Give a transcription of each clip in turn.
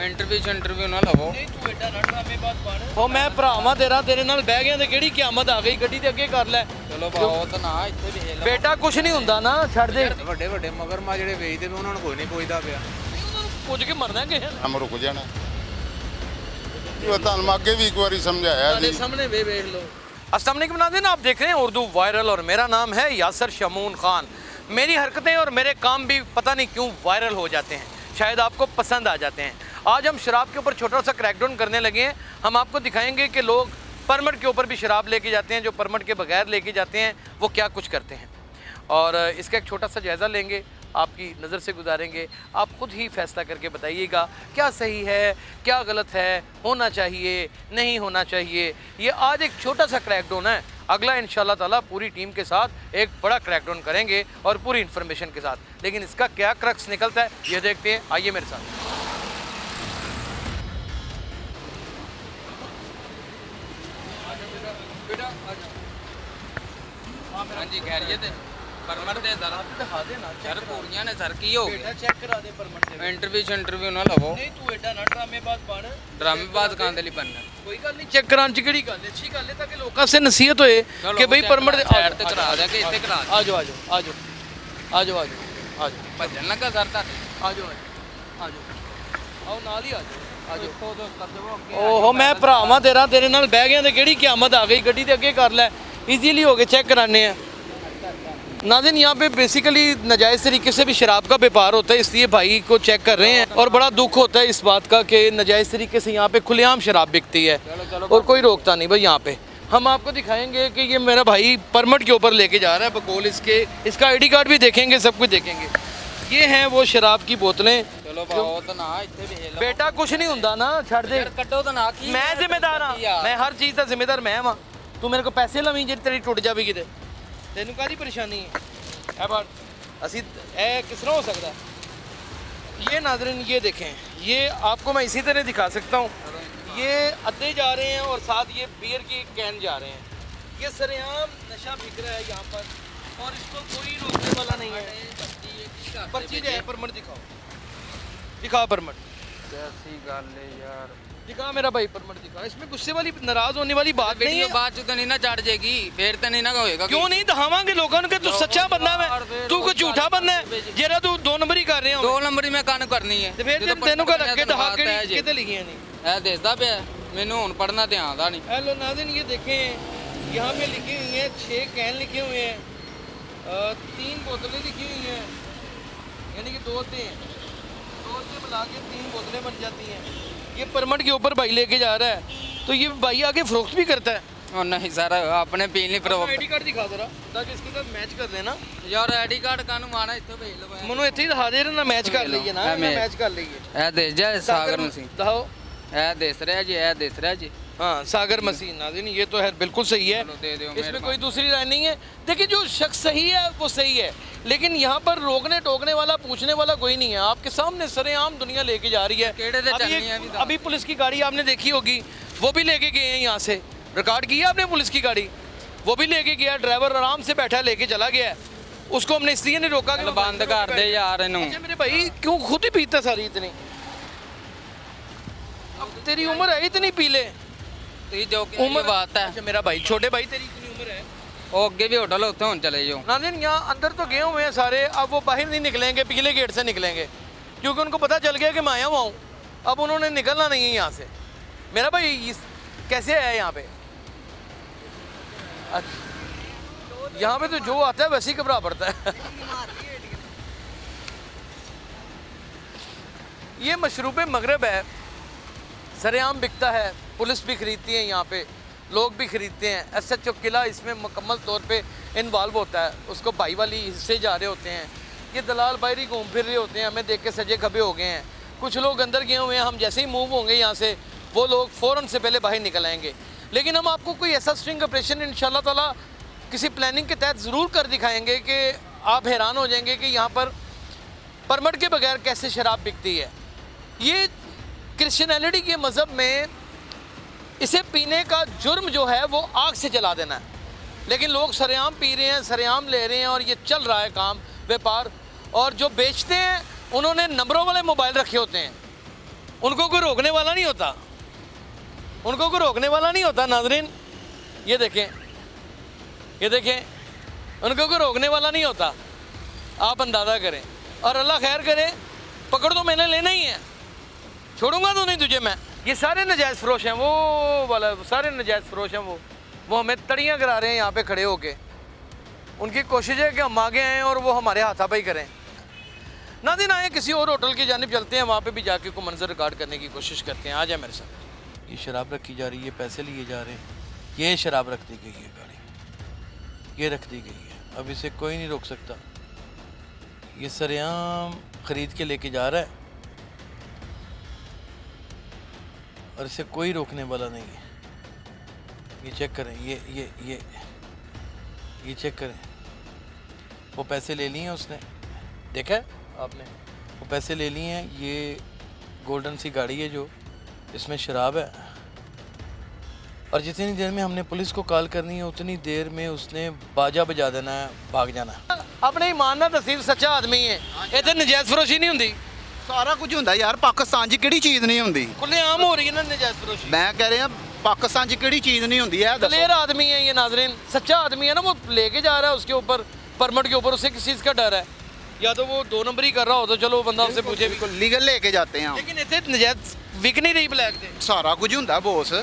Interview ਨਾ ਲਵੋ। ਨਹੀਂ ਤੂੰ ਐਡਾ ਨਾ ਡਰਾਮੇਬਾਜ਼ ਬਣ। ਹੋ ਮੈਂ ਭਰਾਵਾਂ ਤੇਰੇ ਨਾਲ ਬਹਿ ਗਿਆ ਤੇ ਕਿਹੜੀ ਕਿਆਮਤ ਆ ਗਈ, ਗੱਡੀ ਦੇ ਅੱਗੇ ਕਰ ਲੈ। ਚਲੋ ਬਹੁਤ ਨਾ ਇੱਥੇ ਵੇਖ ਲਓ। ਬੇਟਾ ਕੁਝ ਨਹੀਂ ਹੁੰਦਾ ਨਾ, ਛੱਡ ਦੇ। ਵੱਡੇ ਵੱਡੇ ਮਗਰਮਾ ਜਿਹੜੇ ਵੇਚਦੇ ਨੇ ਉਹਨਾਂ ਨੂੰ ਕੋਈ ਨਹੀਂ ਪੁੱਛਦਾ ਪਿਆ। ਪੁੱਜ ਕੇ ਮਰਨਾ ਕਿਸੇ ਨੇ। हम रुक जाना ये ਤੁਹਾਨੂੰ ਅੱਗੇ ਵੀ ਇੱਕ ਵਾਰੀ ਸਮਝਾਇਆ ਤੁਹਾਡੇ ਜੀ। सामने देख लो। अस्सलाम वालेकुम नाज़रीन, आप देख रहे हैं उर्दू वायरल और मेरा नाम है यासर शमून खान। मेरी हरकतें और मेरे काम भी पता नहीं क्यों वायरल हो जाते हैं, शायद आपको पसंद आ जाते हैं। आज हम शराब के ऊपर छोटा सा क्रैकडाउन करने लगे हैं। हम आपको दिखाएंगे कि लोग परमिट के ऊपर भी शराब लेके जाते हैं, जो परमिट के बगैर लेके जाते हैं वो क्या कुछ करते हैं, और इसका एक छोटा सा जायज़ा लेंगे, आपकी नज़र से गुजारेंगे। आप खुद ही फैसला करके बताइएगा क्या सही है, क्या गलत है, होना चाहिए, नहीं होना चाहिए। ये आज एक छोटा सा क्रैकडाउन है, अगला इंशाल्लाह ताला पूरी टीम के साथ एक बड़ा क्रैकडाउन करेंगे और पूरी इन्फॉर्मेशन के साथ। लेकिन इसका क्या क्रक्स निकलता है ये देखते हैं, आइए मेरे साथ। हाँ जी खैरियत है। परमिट दे सर। दिखा देना सर पूरियां ने सर की हो बेटा चेक करा दे परमिट से। इंटरव्यू ना लवो। नहीं तू एडा ना ड्रामेबाज बन। ड्रामेबाज कां दे ਲਈ बनना। कोई गल नहीं, चेक कराने च केड़ी गल है, अच्छी गल है ताकि लोगों से नसीहत होए कि भाई परमिट साइड ते करा देंगे, ਇੱਥੇ ਕਰਾ ਦੇ। आ जाओ आ जाओ आ जाओ आ जाओ आ जाओ ਭੱਜਣ ਲੱਗਾ ਸਰ ਤੁਹਾਡੇ। आ जाओ आ जाओ आओ नाल ही आ जाओ। ओहो मैं भरावां तेरे नाल बह गया ते केड़ी कियामत आ गई, गड्डी दे अगे कर लै, इजीली हो गए, चेक कराने हैं। नाज़रीन यहाँ पे बेसिकली नाजायज़ तरीके से भी शराब का व्यापार होता है, इसलिए भाई को चेक कर रहे हैं। और बड़ा दुख होता है इस बात का कि नाजायज़ तरीके से यहाँ पे खुलेआम शराब बिकती है और कोई रोकता नहीं। भाई यहाँ पे हम आपको दिखाएंगे कि ये मेरा भाई परमिट के ऊपर लेके जा रहा है बकौल इसके, इसका आईडी कार्ड भी देखेंगे, सब कुछ देखेंगे। ये हैं वो शराब की बोतलें। ਚਲੋ ਬਹੁਤ ਨਾ ਇੱਥੇ ਵੇਖ ਲਓ। बेटा कुछ नहीं होंदा ना, छड़ दे। ਯਾਰ ਕੱਟੋ ਤਾਂ ਨਾ ਕੀ मैं जिम्मेदार हाँ, मैं हर चीज़ का जिम्मेदार मैं हाँ। तू मेरे को पैसे लवी जी तेरी टुट जाएगी किते, तेन काहदी परेशानी है? है बात असी ए किस तरह हो सकता है? ये नाज़रीन ये देखें, ये आपको मैं इसी तरह दिखा सकता हूँ। ये अड्डे जा रहे हैं और साथ ये बियर की कैन जा रहे हैं। ये सरेआम नशा बिक रहा है यहाँ पर और इसको कोई रोकने वाला नहीं है। पर्ची जो है परमिट दिखाओ, दिखाओ परमिट। कैसी गल है यार। दिखा मेरा भाई परमिट दिखा, इसमें गुस्से वाली नाराज होने वाली बात नहीं वीडियो है। बाद च तो नहीं ना चढ़ जाएगी, फिर तो नहीं ना होएगा। क्यों नहीं दिखावांगे लोगों को कि तू सच्चा बंदा है, तू कोई झूठा बंदा है जेरा तू दो नंबर ही कर रहे हो। दो नंबर ही मैं कान करनी है ਤੇ ਫਿਰ ਤੈਨੂੰ ਕੋ ਲੱਗੇ ਦਿਖਾ ਕੇ ਕਿਤੇ ਲਿਖੀਆਂ ਨਹੀਂ। ਇਹ ਦੇਖਦਾ ਪਿਆ ਮੈਨੂੰ ਹੁਣ ਪੜਨਾ ਤੇ ਆਉਂਦਾ नहीं। हेलो नाज़रीन ये देखें, यहाँ पे लिखी हुई हैं 6 कैन लिखे हुए हैं, 3 बोतलें लिखी हुई हैं, यानी कि 2 मिला के 3 बोतलें बन जाती हैं। ये परमिट के ऊपर भाई लेके जा रहा है, तो ये भाई आगे फरोख्त भी करता है। और नहीं सर अपने पीन नहीं प्रो आईडी कार्ड दिखा जरा ताकि इसके साथ मैच कर लेना। यार आईडी कार्ड कानू माना इत्थे भेज लो। मनु ਇੱਥੇ ਹੀ ਦਿਖਾ ਦੇ ਨਾ, ਮੈਚ ਕਰ ਲਈਏ ਨਾ, ਮੈਚ ਕਰ ਲਈਏ। ਇਹ ਦੇ ਜਾ सागर मसीह। दिखाओ। ਇਹ देख रहा जी, ਇਹ देख रहा जी। हाँ सागर मसीह। नाज़रीन ये तो है बिल्कुल सही है, दे दो, इसमें कोई दूसरी राय नहीं है। देखिए जो शख्स सही है वो सही है, लेकिन यहाँ पर रोकने टोकने वाला पूछने वाला कोई नहीं है। आपके सामने सरेआम दुनिया लेके जा रही है। अभी पुलिस की गाड़ी आपने देखी होगी, वो भी लेके गए हैं यहाँ से, रिकॉर्ड किया आपने पुलिस की गाड़ी, वो भी लेके गया, ड्राइवर आराम से बैठा लेके चला गया है। उसको हमने इसलिए नहीं रोका कि बंद कर दे यार इन्हू। अच्छा मेरे भाई क्यों खुद ही पीता सारी इतनी, अब तेरी उम्र है इतनी पी ले जो उम्र बात है। अच्छा मेरा भाई छोटे भाई तेरी इतनी उम्र है, वो अगे भी होटल उत्थे हुन चले जाओ। नाज़रीन यहाँ अंदर तो गए हुए हैं सारे, अब वो बाहर नहीं निकलेंगे, पिछले गेट से निकलेंगे क्योंकि उनको पता चल गया कि मैं आया हुआ हूँ। अब उन्होंने निकलना नहीं है यहाँ से। मेरा भाई कैसे आया यहाँ पे? अच्छा यहाँ पे तो जो आता है वैसे ही घबरा पड़ता है। ये मशरूब मगरब है, सरेआम बिकता है, पुलिस भी खरीदती है, यहाँ पे लोग भी खरीदते हैं। SHO किला इसमें मुकम्मल तौर पे इन्वॉल्व होता है, उसको भाई वाली हिस्से जा रहे होते हैं। ये दलाल बाहरी घूम फिर रहे होते हैं, हमें देख के सजे खबे हो गए हैं। कुछ लोग अंदर गए हुए हैं, हम जैसे ही मूव होंगे यहाँ से वो लोग फ़ौरन से पहले बाहर निकल आएंगे। लेकिन हम आपको कोई ऐसा स्ट्रिंग ऑपरेशन इंशाल्लाह ताला किसी प्लानिंग के तहत ज़रूर कर दिखाएंगे कि आप हैरान हो जाएंगे कि यहाँ पर परमिट के बगैर कैसे शराब बिकती है। ये क्रिश्चियनिटी के मज़हब में इसे पीने का जुर्म जो है वो आग से जला देना है, लेकिन लोग सरेआम पी रहे हैं, सरेआम ले रहे हैं और ये चल रहा है काम व्यापार। और जो बेचते हैं उन्होंने नंबरों वाले मोबाइल रखे होते हैं, उनको कोई रोकने वाला नहीं होता, उनको कोई रोकने वाला नहीं होता नाज़रीन। ये देखें, ये देखें, उनको कोई रोकने वाला नहीं होता। आप अंदाज़ा करें और अल्लाह खैर करे, पकड़ तो मैंने लेना ही है, छोड़ूंगा तो नहीं तुझे मैं। ये सारे नजायज़ फरोश हैं, वो वाला सारे नजायज़ फरोश हैं। वो हमें तड़ियाँ करा रहे हैं यहाँ पे खड़े होके। उनकी कोशिश है कि हम आगे आएँ और वो हमारे हाथापाई करें। नाज़रीन आए किसी और होटल की जानिब चलते हैं, वहाँ पे भी जाके को मंजर रिकॉर्ड करने की कोशिश करते हैं। आ जाए मेरे साथ। ये शराब रखी जा रही है, पैसे लिए जा रहे हैं, ये शराब रख दी गई है, गाड़ी ये रख दी गई है, अब इसे कोई नहीं रोक सकता। ये सरेआम ख़रीद के लेके जा रहा है और इसे कोई रोकने वाला नहीं है। ये चेक करें, ये चेक करें, वो पैसे ले लिए हैं उसने, देखा है आपने, वो पैसे ले लिए हैं। ये गोल्डन सी गाड़ी है जो, इसमें शराब है और जितनी देर में हमने पुलिस को कॉल करनी है उतनी देर में उसने बाजा बजा देना है, भाग जाना है। अपने ईमान ना तसीर सच्चा आदमी है, इतने नजायज़ फरोशी नहीं होंगी। ਸਾਰਾ ਕੁਝ ਹੁੰਦਾ ਯਾਰ, ਪਾਕਿਸਤਾਨ 'ਚ ਕਿਹੜੀ ਚੀਜ਼ ਨਹੀਂ ਹੁੰਦੀ। खुलेआम हो रही है ना नजायज़ फरोशी। ਮੈਂ ਕਹਿ ਰਿਹਾ ਪਾਕਿस्तान 'ਚ ਕਿਹੜੀ ਚੀਜ਼ नहीं ਹੁੰਦੀ है। क्लियर आदमी है ये नाजरीन, सच्चा आदमी है ना, वो लेके जा रहा है उसके ऊपर परमिट के ऊपर, उसे किस चीज़ का डर है? या तो वो 2 नंबर ही कर रहा हो तो चलो बंदा उससे पूछे भी, ਲੀਗਲ ਲੈ ਕੇ ਜਾਂਦੇ ਆ। लेकिन इतने नजायज़ विक नहीं रही ब्लैक से। ਸਾਰਾ ਕੁਝ ਹੁੰਦਾ ਬੋਸ,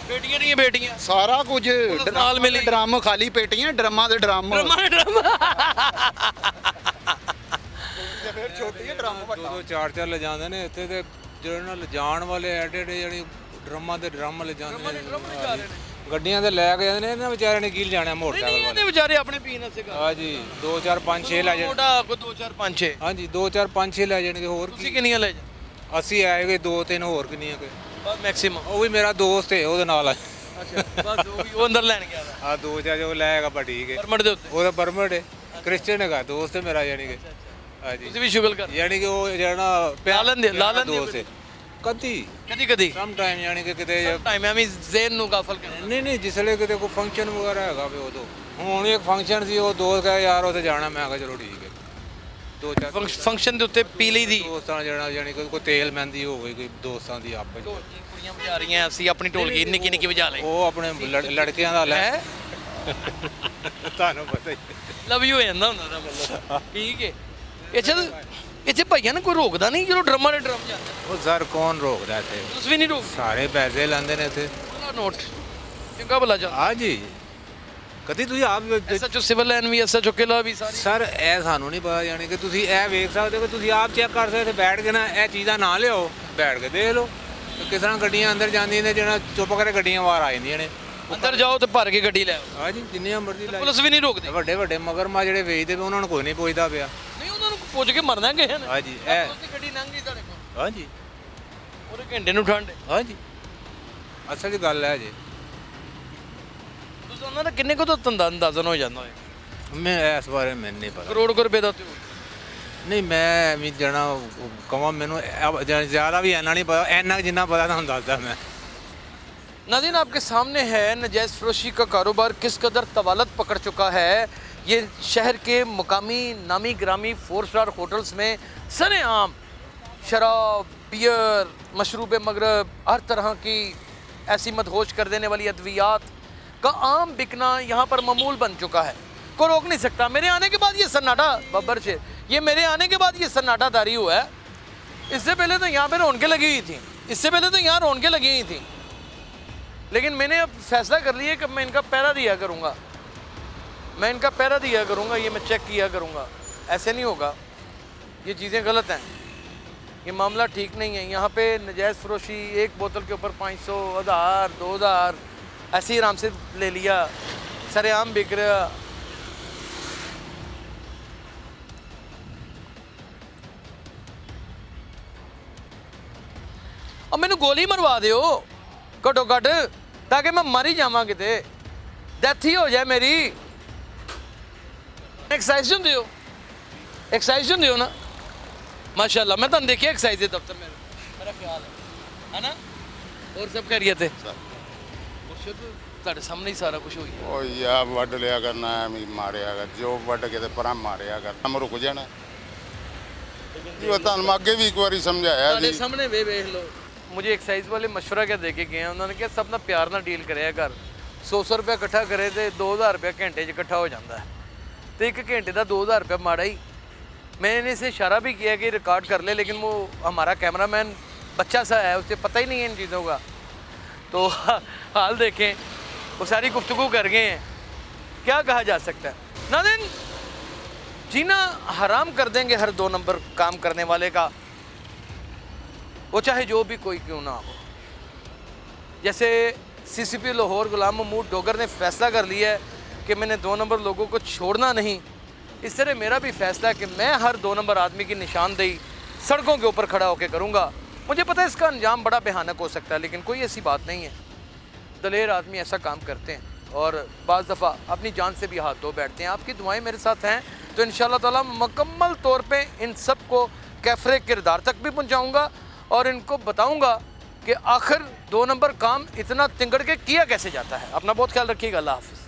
बेटियां नहीं है बेटियां, ਸਾਰਾ ਕੁਝ ਨਾਲ ਮਿਲੀ। ਡਰਮ ਖਾਲੀ ਪੇਟੀਆਂ, ਡਰਮਾਂ ਦੇ ਡਰਮ। ਫਿਰ ਛੋਟੀ ਜਿਹੀ ਡਰਮ ਵੱਡਾ। ਦੋ ਚਾਰ ਚਾਰ ਲੈ ਜਾਂਦੇ ਨੇ ਇੱਥੇ ਤੇ ਜਿਹੜੇ ਨਾਲ ਲਿਜਾਣ ਵਾਲੇ ਐਡੇ ਐਡੇ ਜਿਹੜੀ ਡਰਮਾਂ ਦੇ ਡਰਮ ਲੈ ਜਾਂਦੇ ਨੇ, ਗੱਡੀਆਂ ਤੇ ਲੈ ਕੇ ਜਾਂਦੇ ਨੇ। ਇਹਨਾਂ ਵਿਚਾਰਿਆਂ ਨੇ ਕੀ ਲਿਜਾਣਾ ਮੋਟਰਸਾਈਕਲ नहीं ਵਾਲੇ। ये बेचारे अपने पीने से गा ਹਾਂਜੀ 2 4 5 6 ਲੈ ਜਾਣ। मोटा को 2 4 5 6 ਹਾਂਜੀ 2 4 5 6 ਲੈ ਜਾਣਗੇ। ਹੋਰ ਤੁਸੀਂ ਕੀ, ਕਿੰਨੀਆਂ ਲੈ ਜਾ? ਅਸੀਂ ਆਏਗੇ 2 3 ਹੋਰ ਕਿੰਨੀਆਂ ਕੋਈ। ਬਸ ਮੈਕਸਿਮਮ। ਉਹ ਵੀ ਮੇਰਾ ਦੋਸਤ ਹੈ, ਉਹਦੇ ਨਾਲ ਆ। ਅੱਛਾ ਬਸ ਉਹ ਅੰਦਰ ਲੈਣ ਗਿਆ ਵਾ ਆ 2 4 ਜੋ ਲੈਗਾ ਬਾ ਠੀਕ ਹੈ। ਪਰਮਿਟ ਦੇ ਉੱਤੇ। ਉਹਦਾ ਪਰਮਿਟ ਹੈ, ਕ੍ਰਿਸਚੀਅਨ ਹੈਗਾ, ਦੋਸਤ ਹੈ ਮੇਰਾ ਯਾਨੀ ਕਿ। ਹਾਂਜੀ ਤੁਸੀਂ ਵੀ ਸ਼ੁਗਲ ਕਰ ਯਾਨੀ ਕਿ ਉਹ ਜਿਹੜਾ ਲਾਲਨ ਦੇ ਦੋਸਤ ਹੈ ਕਦੀ ਕਦੀ ਕਦੀ ਸਮ ਟਾਈਮ ਯਾਨੀ ਕਿ ਕਿਤੇ ਟਾਈਮ ਐਵੇਂ ਜ਼ੇਨ ਨੂੰ ਗਾਫਲ ਕਰ। ਨਹੀਂ ਨਹੀਂ ਜਿਸਲੇ ਕਿਤੇ ਕੋਈ ਫੰਕਸ਼ਨ ਵਗੈਰਾ ਹੈਗਾ ਵੀ ਉਦੋਂ। ਹੁਣ ਇੱਕ ਫੰਕਸ਼ਨ ਸੀ, ਉਹ ਦੋਸਤ ਕਹੇ ਯਾਰ ਉੱਥੇ ਜਾਣਾ, ਮੈਂ ਕਿਹਾ ਚਲੋ ਠੀਕ ਹੈ। 2 4 ਫੰਕਸ਼ਨ ਦੇ ਉੱਤੇ ਪੀ ਲਈ ਦੀ ਦੋਸਤਾਂ ਨਾਲ ਜਿਹੜਾ ਯਾਨੀ ਕਿ ਕੋਈ ਤੇਲ ਮਹਿੰਦੀ ਹੋ ਗਈ, ਕੋਈ ਦੋਸਤਾਂ ਦੀ ਆਪਸ ਵਿੱਚ। ਕੁੜੀਆਂ ਵਜਾ ਰਹੀਆਂ, ਅਸੀਂ ਆਪਣੀ ਢੋਲਕੀ ਨਿੱਕੀ ਨਿੱਕੀ ਵਜਾ ਲਈ। ਉਹ ਆਪਣੇ ਲੜਕਿਆਂ ਦਾ ਲੈ ਹੈ ਤੁਹਾਨੂੰ ਪਤਾ ਹੀ। ਲਵ ਯੂ ਹੋ ਜਾਂਦਾ ਹੁੰਦਾ ਦਾ ਮਤਲਬ। ਠੀਕ ਹੈ। ਇੱਥੇ ਭਾਈਆਂ ਨੇ ਕੋਈ ਰੋਕਦਾ ਨਹੀਂ ਜਦੋਂ ਡਰਮਾਂ ਦੇ ਡਰਮ ਜਾਂਦੇ? ਉਹ ਸਰ ਕੌਣ ਰੋਕਦਾ ਇੱਥੇ? ਤੁਸੀਂ ਵੀ ਨਹੀਂ ਰੋਕ ਸਾਰੇ ਪੈਸੇ ਲੈਂਦੇ ਨੇ ਇੱਥੇ। ਨੋਟ ਚੰਗਾ ਭਲਾ ਚੱਲ। ਹਾਂਜੀ ਕਦੀ ਤੁਸੀਂ ਆਪ ਐਸਐਚਓ ਸਿਵਲ ਲਾਈਨ ਵੀ, ਐਸਐਚਓ ਕਿਲਾ ਵੀ ਸਾਰੀ। ਸਰ ਇਹ ਸਾਨੂੰ ਨਹੀਂ ਪਤਾ, ਯਾਨੀ ਕਿ ਤੁਸੀਂ ਇਹ ਵੇਖ ਸਕਦੇ ਹੋ ਕਿ ਤੁਸੀਂ ਆਪ ਚੈੱਕ ਕਰ ਸਕਦੇ ਇੱਥੇ ਬੈਠ ਕੇ ਨਾ, ਇਹ ਚੀਜ਼ਾਂ ਨਾ ਲਿਆਓ, ਬੈਠ ਕੇ ਦੇਖ ਲਓ ਕਿਸ ਤਰ੍ਹਾਂ ਗੱਡੀਆਂ ਅੰਦਰ ਜਾਂਦੀਆਂ ਨੇ, ਜਿਹੜਾ ਚੁੱਪ ਕਰਕੇ ਗੱਡੀਆਂ ਬਾਹਰ ਆ ਜਾਂਦੀਆਂ ਨੇ। ਅੰਦਰ ਜਾਓ ਤੇ ਭਰ ਕੇ ਗੱਡੀ ਲੈ ਆਓ। ਹਾਂਜੀ ਜਿੰਨੀਆਂ ਮਰਜ਼ੀ ਲੈ ਪੁਲਿਸ ਵੀ ਨਹੀਂ ਰੋਕਦੀ। ਵੱਡੇ ਵੱਡੇ ਮਗਰਮਾ ਜਿਹੜੇ ਵੇਚਦੇ ਪਏ ਉਹਨਾਂ ਨੂੰ ਕੋਈ ਨਹੀਂ ਪੁੱਛਦਾ ਪਿਆ। ਨਹੀਂ ਉਹਨਾਂ ਨੂੰ ਪੁੱਛ ਕੇ ਮਰਨਾ ਕਿਸੇ ਨੇ। ਹਾਂਜੀ ਇਹ ਤੁਸੀਂ ਗੱਡੀ ਲੰਘ ਗਈ ਤੁਹਾਡੇ ਕੋਲ, ਹਾਂਜੀ ਉਹਦੇ ਘੰਟੇ ਨੂੰ ਠੰਡ ਹੈ। ਹਾਂਜੀ ਅਸਲ 'ਚ ਗੱਲ ਹੈ ਜੀ। ਤੁਸੀਂ ਉਹਨਾਂ ਦਾ ਕਿੰਨੇ ਕੁ ਤੋਂ ਅੰਦਾਜ਼ਨ ਹੋ ਜਾਂਦਾ ਹੋਏਗਾ? ਮੈਂ ਇਸ ਬਾਰੇ ਮੈਨੂੰ ਨਹੀਂ ਪਤਾ। ਕਰੋੜ ਰੁਪਏ ਦਾ ਤੇ ਨਹੀਂ ਮੈਂ ਵੀ ਜਾਣਾ ਕਹਾਂ, ਮੈਨੂੰ ਜ਼ਿਆਦਾ ਵੀ ਇੰਨਾ ਨਹੀਂ ਪਤਾ, ਇੰਨਾ ਜਿੰਨਾ ਪਤਾ ਤੁਹਾਨੂੰ ਦੱਸਦਾ मैं। नाज़रीन आपके सामने है नजायज़ फरोशी का कारोबार किस कदर तवालत पकड़ चुका है। ये शहर के मुकामी नामी ग्रामी 4 स्टार होटल्स में सरेआम शराब, बियर, मशरूब मगरब, हर तरह की ऐसी मदहोश कर देने वाली अद्वियात का आम बिकना यहाँ पर मामूल बन चुका है। कोई रोक नहीं सकता। मेरे आने के बाद ये सन्नाटा बब्बर शेर, ये मेरे आने के बाद ये सन्नाटा तारी हुआ है। इससे पहले तो यहाँ पर रौनकें लगी हुई थी, इससे पहले तो यहाँ रौनकें लगी हुई थी, लेकिन मैंने अब फैसला कर लिया कि मैं इनका पहरा दिया करूँगा, मैं इनका पहरा दिया करूँगा, ये मैं चेक किया करूँगा। ऐसे नहीं होगा, ये चीज़ें गलत हैं, ये मामला ठीक नहीं है। यहाँ पे नजायज़ फरोशी एक बोतल के ऊपर 500, 1000, 2000 ऐसे ही आराम से ले लिया, सरेआम बिक रहा। अब मैंने गोली मरवा दो घटो घट, ताकि मैं मर ही जावा, किते डेथ ही हो जाए मेरी। एक्साइज होंदे हो, एक्साइज होंदे हो ना माशाल्लाह। मैं तुम देखिए एक्साइज के दफ्तर में, मेरा ख्याल है ना। और सब खैरियत है? ਤੁਹਾਡੇ ਸਾਹਮਣੇ ਹੀ ਸਾਰਾ ਕੁਝ ਹੋਈ ਹੈ। ਉਹ ਯਾ ਵੱਢ ਲਿਆ ਕਰਨਾ, ਐਵੇਂ ਮਾਰਿਆ ਕਰ, ਜੋ ਵੱਢ ਕੇ ਤੇ ਪਰਾਂ ਮਾਰਿਆ ਕਰ, ਕੰਮ ਰੁਕ ਜਾਣਾ। ਜੀ ਉਹ ਤੁਹਾਨੂੰ ਮੈਂ ਅੱਗੇ ਵੀ ਇੱਕ ਵਾਰੀ ਸਮਝਾਇਆ ਤੁਹਾਡੇ ਸੀ। ਸਾਹਮਣੇ ਵੇਖ ਲਓ, मुझे एक्साइज वाले मशवरा क्या दे के गए हैं, उन्होंने कहा सब ना प्यार ना डील करे कर 100 रुपया इकट्ठा करे तो 2000 रुपया घंटे 'ਚ इकट्ठा हो जाता है, तो एक घंटे का 2000 रुपया माड़ा ही। मैंने इसे इशारा भी किया कि रिकॉर्ड कर ले, लेकिन वो हमारा कैमरामैन बच्चा सा है, उसे पता ही नहीं है इन चीज़ों का। तो हाल देखें, वो सारी गुफ्तगू कर गए हैं, क्या कहा जा सकता है। नाज़रीन, जीना हराम कर देंगे हर 2 नंबर काम करने वाले का, वो चाहे जो भी कोई क्यों ना हो। जैसे CCP लाहौर गुलाम महमूद डोगर ने फैसला कर लिया है कि मैंने 2 नंबर लोगों को छोड़ना नहीं, इस तरह मेरा भी फैसला है कि मैं हर 2 नंबर आदमी की निशानदेही सड़कों के ऊपर खड़ा होकर करूँगा। मुझे पता है इसका अंजाम बड़ा भयानक हो सकता है, लेकिन कोई ऐसी बात नहीं है। दलेर आदमी ऐसा काम करते हैं और बाज़ दफ़ा अपनी जान से भी हाथ धो बैठते हैं। आपकी दुआएं मेरे साथ हैं तो इंशाअल्लाह ताला मुकम्मल तौर पे इन सब को कैफरे किरदार तक भी पहुँचाऊँगा और इनको बताऊँगा कि आखिर 2 नंबर काम इतना तिंगड़ के किया कैसे जाता है। अपना बहुत ख्याल रखिएगा। अल्लाह हाफ़िज़।